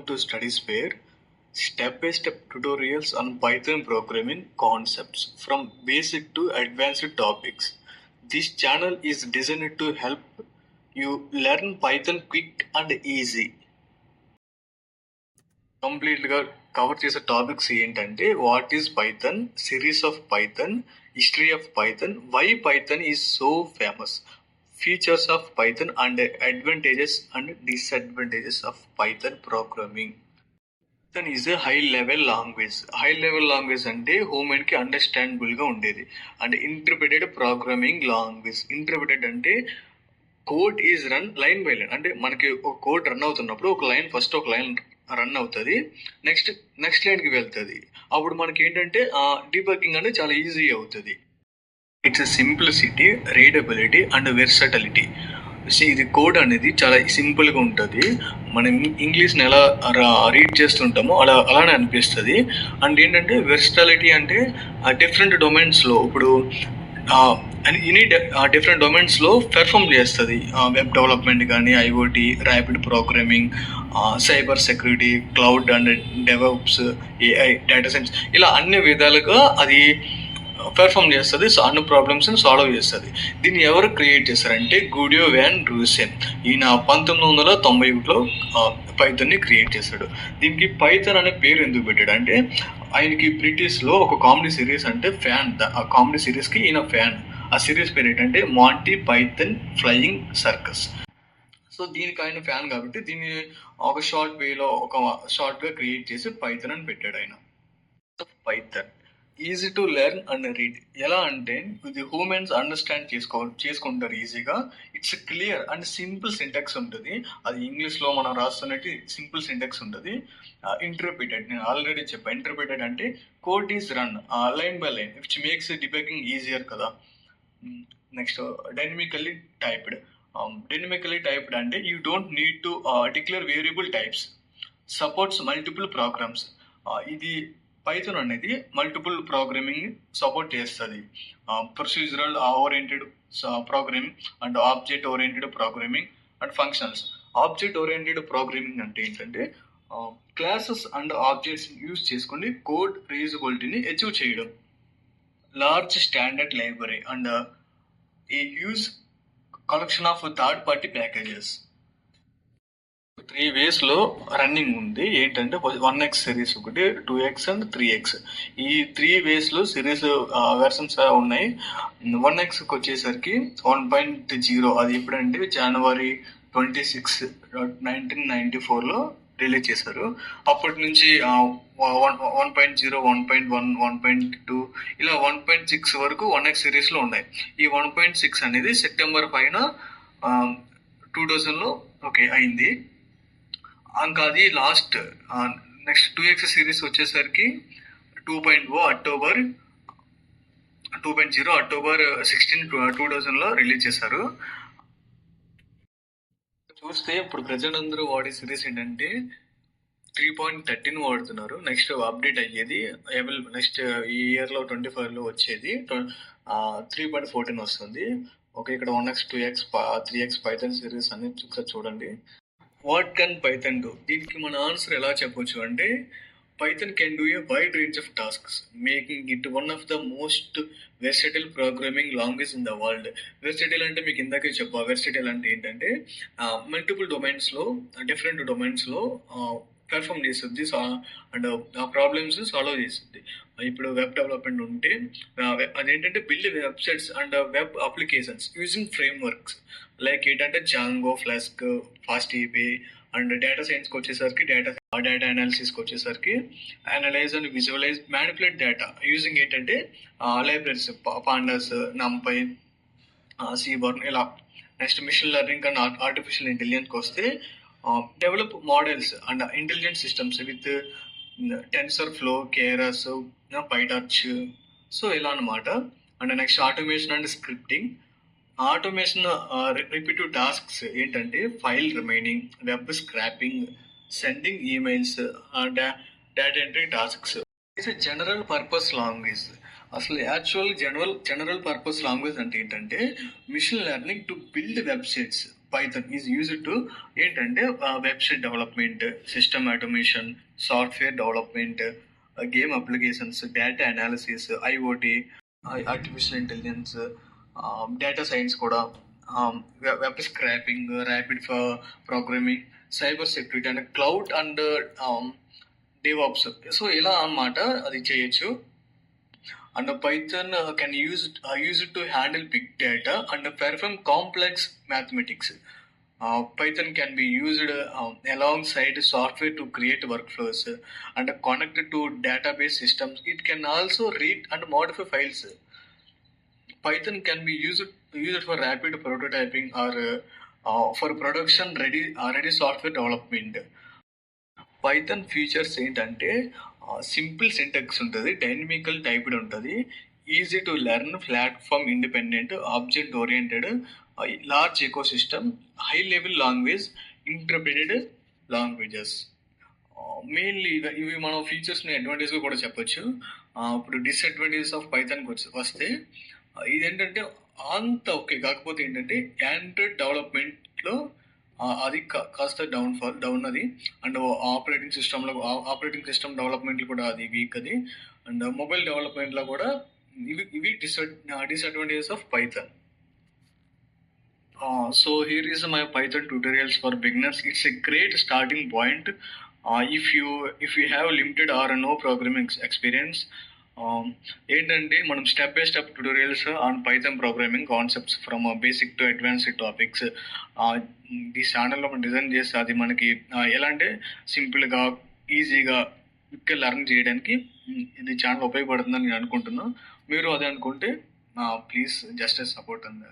welcome to Study Spare, step-by-step tutorials on Python programming concepts from basic to advanced topics. This channel is designed to help you learn Python quick and easy. కంప్లీట్గా cover చేసే topics ఏంటంటే what is Python, series of Python, history of Python, why Python is so famous, features of Python and advantages and disadvantages of Python programming. Python is a high level language. High level language అంటే human కి understandable గా ఉండేది. And interpreted programming language. Interpreted అంటే code is run line by line. అంటే మనకి ఒక code run అవుతున్నప్పుడు ఒక లైన్ రన్ అవుతుంది, నెక్స్ట్ లైన్ కి వెళ్తుంది. అప్పుడు మనకి ఏంటంటే డీబగ్గింగ్ అనేది చాలా ఈజీ అవుతుంది. It's simplicity, readability and వెర్సటిలిటీ. ఇది కోడ్ అనేది చాలా సింపుల్గా ఉంటుంది. మనం ఇంగ్లీష్ని ఎలా రీడ్ చేస్తుంటామో అలానే అనిపిస్తుంది. అండ్ ఏంటంటే వెర్సటిలిటీ అంటే డిఫరెంట్ డొమైన్స్లో ఇప్పుడు ఎనీ డిఫరెంట్ డొమైన్స్లో పెర్ఫామ్ చేస్తుంది. వెబ్ డెవలప్మెంట్ కానీ, IoT, rapid programming, cyber security, cloud and develops, AI, data science, ఇలా అన్ని విధాలుగా అది పెర్ఫామ్ చేస్తుంది. అన్ని ప్రాబ్లమ్స్ని సాల్వ్ చేస్తుంది. దీన్ని ఎవరు క్రియేట్ చేశారంటే గుడియో వ్యాన్ రూసెన్. ఈయన 1991లో పైథన్ని క్రియేట్ చేశాడు. దీనికి పైథన్ అనే పేరు ఎందుకు పెట్టాడు అంటే ఆయనకి బ్రిటిష్లో ఒక కామెడీ సిరీస్ అంటే ఫ్యాన్. ఆ కామెడీ సిరీస్కి ఈయన ఫ్యాన్. ఆ సిరీస్ పేరు ఏంటంటే Monty Python flying circus. So దీనికి ఆయన ఫ్యాన్ కాబట్టి దీన్ని ఒక షార్ట్గా క్రియేట్ చేసి పైథన్ అని పెట్టాడు ఆయన. Python easy to learn and read. ఎలా అంటే ఇది హ్యూమన్స్ అండర్స్టాండ్ చేసుకుంటారు ఈజీగా. It's clear and simple syntax ఉంటుంది. అది ఇంగ్లీష్లో మనం రాస్తున్నట్టు సింపుల్ సింటాక్స్ ఉంటుంది. ఇంటర్ప్రిటెడ్, నేను ఆల్రెడీ చెప్పాను. ఇంటర్ప్రిటెడ్ అంటే code is run line by line which makes debugging easier కదా. Next dynamically typed. Dynamically typed అంటే you don't need to declare variable types, supports multiple programs. ఇది పైథాన్ అనేది multiple programming support చేస్తుంది. Procedural oriented programming and object oriented programming and functionals. Object oriented programming అంటే ఏంటంటే classes and objects use చేసుకుని code రీయూజబిలిటీని achieve చేయడం. Large standard library and a huge collection of third party packages. 3 waysలో running ఉంది. ఏంటంటే 1x series ఒకటి, 2x and 3x. ఈ 3 waysలో సిరీస్ వెర్షన్స్ ఉన్నాయి. 1xకి వచ్చేసరికి 1.0. అది ఎప్పుడంటే January 26, 1994లో రిలీజ్ చేశారు. అప్పటి నుంచి 1.0, 1.1, 1.2 ఇలా 1.6 వరకు 1x సిరీస్లో ఉన్నాయి. ఈ 1.6 అనేది September 5, 2000లో అయింది. ఇంకా అది లాస్ట్. నెక్స్ట్ 2x సిరీస్ వచ్చేసరికి 2.0 అక్టోబర్ 16, 2000లో రిలీజ్ చేశారు. చూస్తే ఇప్పుడు ప్రజెంట్ అందరూ వాడే సిరీస్ ఏంటంటే 3.13 వాడుతున్నారు. నెక్స్ట్ అప్డేట్ అయ్యేది నెక్స్ట్ ఈ ఇయర్లో 25లో వచ్చేది 3.14 వస్తుంది. ఇక్కడ 1x, 2x, 3x Python series అని చూడండి. What can Python do? దీనికి మన ఆన్సర్ ఎలా చెప్పొచ్చు అంటే Python can do a wide range of tasks, making it one of the most versatile programming language in the world. Versatile అంటే మీకు ఇందాకే చెప్పా. వెర్సటైల్ అంటే ఏంటంటే మల్టిపుల్ డొమైన్స్లో, డిఫరెంట్ డొమైన్స్లో పెర్ఫామ్ చేస్తుంది అండ్ ఆ ప్రాబ్లమ్స్ సాల్వ్ చేస్తుంది. ఇప్పుడు వెబ్ డెవలప్మెంట్ ఉంటే అదేంటంటే build websites and web applications using frameworks like ఏంటంటే Django, flask, fast API. And data సైన్స్కి వచ్చేసరికి డేటా అనాలిసిస్కి వచ్చేసరికి analyse and visualise, manipulate data using ఏంటంటే లైబ్రరీస్, పాండాస్, నంపై, సీబర్న్ ఇలా. Next machine learning and artificial ఇంటెలిజెన్స్కి వస్తే develop models and intelligent systems with TensorFlow, Keras, PyTorch. So ఇలా అనమాట. And next automation and scripting. Automation repetitive tasks ఏంటంటే file remaining, web scraping, sending emails, data entry tasks. It's general purpose language. అసలు actual general purpose language అంటే ఏంటంటే machine learning to build websites Python is used to ఏంటంటే website development, system automation, software development, game applications, data analysis, IoT, artificial intelligence, data science కూడా, web scraping, rapid programming, cyber security and cloud and DevOps. So ఇలా అన్నమాట అది చేయొచ్చు. And Python can use it to handle big data and perform complex mathematics. Python can be used alongside software to create workflows and connect to database systems. It can also read and modify files. Python can be used for rapid prototyping or for production ready software development. Python features ఏంటంటే simple syntax ఉంటుంది, dynamical typed ఉంటుంది, easy to learn, platform independent, object oriented, large eco system, high level language, interpreted languages. Mainly ఇవి మనం ఫీచర్స్ని అడ్వాంటేజ్గా కూడా చెప్పొచ్చు. ఇప్పుడు disadvantages of పైథాన్కి వస్తే ఇదేంటంటే అంత ఓకే, కాకపోతే ఏంటంటే ఆండ్రాయిడ్ డెవలప్మెంట్లో అది కాస్త డౌన్ అది. అండ్ ఆపరేటింగ్ సిస్టమ్ డెవలప్మెంట్లో కూడా అది వీక్ అది. అండ్ మొబైల్ డెవలప్మెంట్లో కూడా ఇవి disadvantages of Python. So here is my Python tutorials for beginners. It's a great starting point if you have limited or no programming experience. ఏంటంటే మనం step by step tutorials on Python programming concepts from basic to advanced topics ఈ ఛానల్లో మనం design చేస్తే అది మనకి ఎలా అంటే సింపుల్గా ఈజీగా క్విక్గా లెర్న్ చేయడానికి ఇది ఛానల్ ఉపయోగపడుతుందని నేను అనుకుంటున్నాను. మీరు అదే అనుకుంటే ప్లీజ్ జస్ట్ సపోర్ట్ అండ్